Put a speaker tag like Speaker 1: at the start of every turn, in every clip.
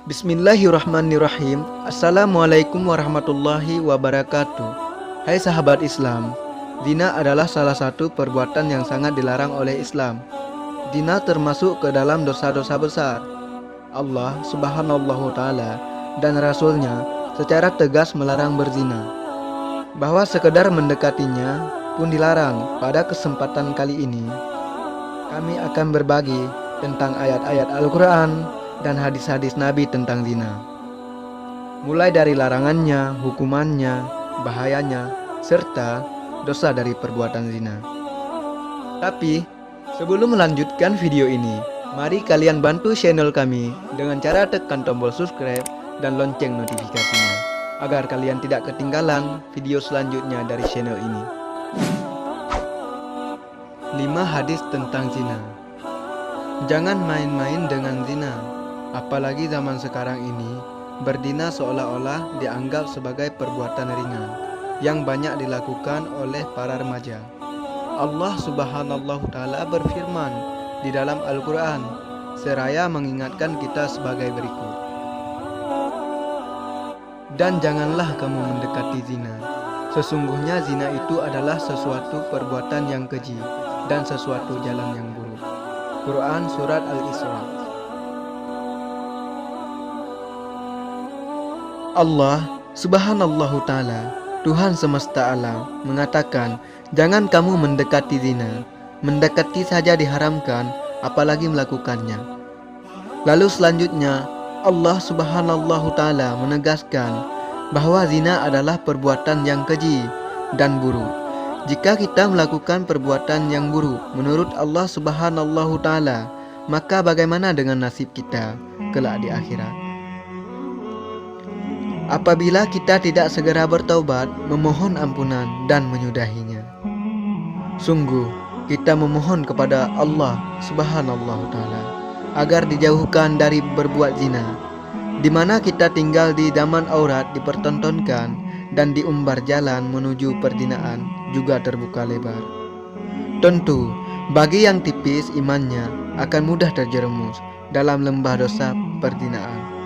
Speaker 1: Bismillahirrahmanirrahim. Assalamualaikum warahmatullahi wabarakatuh. Hai sahabat Islam, zina adalah salah satu perbuatan yang sangat dilarang oleh Islam. Zina termasuk ke dalam dosa-dosa besar. Allah subhanahu ta'ala dan Rasulnya secara tegas melarang berzina. Bahwa sekedar mendekatinya pun dilarang. Pada kesempatan kali ini kami akan berbagi tentang ayat-ayat Al-Quran dan hadis-hadis Nabi tentang zina, mulai dari larangannya, hukumannya, bahayanya, serta dosa dari perbuatan zina. Tapi sebelum melanjutkan video ini, mari kalian bantu channel kami dengan cara tekan tombol subscribe dan lonceng notifikasinya, agar kalian tidak ketinggalan video selanjutnya dari channel ini. 5 hadis tentang zina. Jangan main-main dengan zina. Apalagi zaman sekarang ini, berzina seolah-olah dianggap sebagai perbuatan ringan yang banyak dilakukan oleh para remaja. Allah subhanahu ta'ala berfirman di dalam Al-Quran, seraya mengingatkan kita sebagai berikut. Dan janganlah kamu mendekati zina. Sesungguhnya zina itu adalah sesuatu perbuatan yang keji dan sesuatu jalan yang buruk. Quran Surat Al-Isra. Allah subhanahu ta'ala, Tuhan semesta alam, mengatakan, jangan kamu mendekati zina. Mendekati saja diharamkan, apalagi melakukannya. Lalu selanjutnya Allah subhanahu ta'ala menegaskan bahwa zina adalah perbuatan yang keji dan buruk. Jika kita melakukan perbuatan yang buruk menurut Allah subhanahu ta'ala, maka bagaimana dengan nasib kita kelak di akhirat? Apabila kita tidak segera bertaubat, memohon ampunan dan menyudahinya. Sungguh kita memohon kepada Allah subhanahu ta'ala agar dijauhkan dari berbuat zina, di mana kita tinggal di zaman aurat dipertontonkan dan diumbar jalan menuju perzinaan juga terbuka lebar. Tentu bagi yang tipis imannya akan mudah terjerumus dalam lembah dosa perzinaan.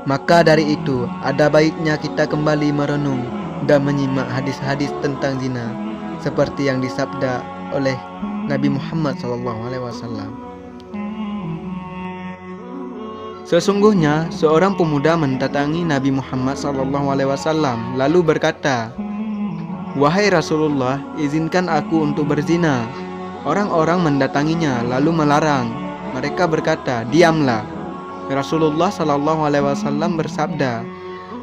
Speaker 1: Maka dari itu, ada baiknya kita kembali merenung dan menyimak hadis-hadis tentang zina, seperti yang disabda oleh Nabi Muhammad SAW. Sesungguhnya, seorang pemuda mendatangi Nabi Muhammad SAW lalu berkata, "Wahai Rasulullah, izinkan aku untuk berzina." Orang-orang mendatanginya lalu melarang. Mereka berkata, "Diamlah." Rasulullah SAW bersabda,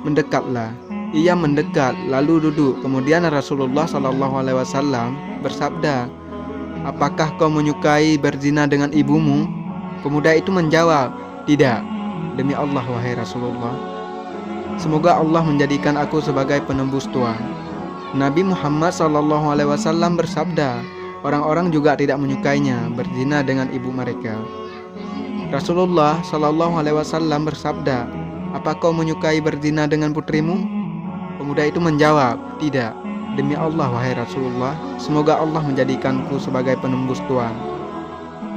Speaker 1: "Mendekatlah." Ia mendekat lalu duduk. Kemudian Rasulullah SAW bersabda, "Apakah kau menyukai berzina dengan ibumu?" Pemuda itu menjawab, "Tidak, demi Allah wahai Rasulullah. Semoga Allah menjadikan aku sebagai penembus Tuhan." Nabi Muhammad SAW bersabda, orang-orang juga tidak menyukainya berzina dengan ibu mereka. Rasulullah SAW bersabda, "Apa kau menyukai berzina dengan putrimu?" Pemuda itu menjawab, "Tidak, demi Allah wahai Rasulullah, semoga Allah menjadikanku sebagai penembus Tuhan."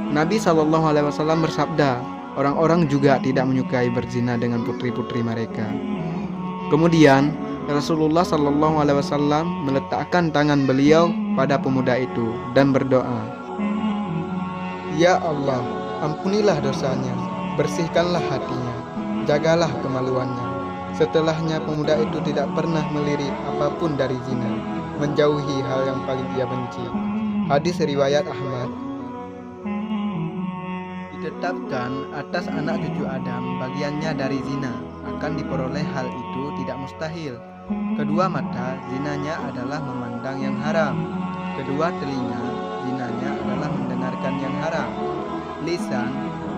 Speaker 1: Nabi SAW bersabda, orang-orang juga tidak menyukai berzina dengan putri-putri mereka. Kemudian Rasulullah SAW meletakkan tangan beliau pada pemuda itu dan berdoa, "Ya Allah, ampunilah dosanya, bersihkanlah hatinya, jagalah kemaluannya." Setelahnya pemuda itu tidak pernah melirik apapun dari zina, menjauhi hal yang paling ia benci. Hadis riwayat Ahmad. Ditetapkan atas anak cucu Adam bagiannya dari zina, akan diperoleh hal itu tidak mustahil. Kedua mata, zinanya adalah memandang yang haram. Kedua telinga, zinanya adalah mendengarkan yang haram. Lisan,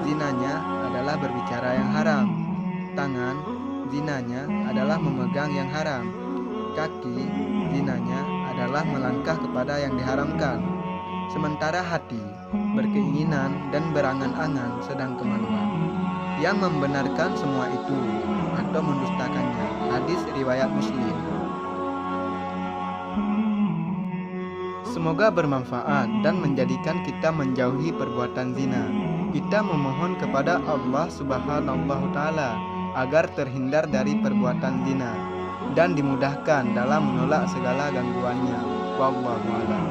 Speaker 1: zinanya adalah berbicara yang haram. Tangan, zinanya adalah memegang yang haram. Kaki, zinanya adalah melangkah kepada yang diharamkan. Sementara hati, berkeinginan dan berangan-angan sedang kemaluan. Yang membenarkan semua itu atau mendustakannya. Hadis riwayat Muslim. Semoga bermanfaat dan menjadikan kita menjauhi perbuatan zina. Kita memohon kepada Allah Subhanahu wa Ta'ala agar terhindar dari perbuatan zina dan dimudahkan dalam menolak segala gangguannya. Wallahu a'lam.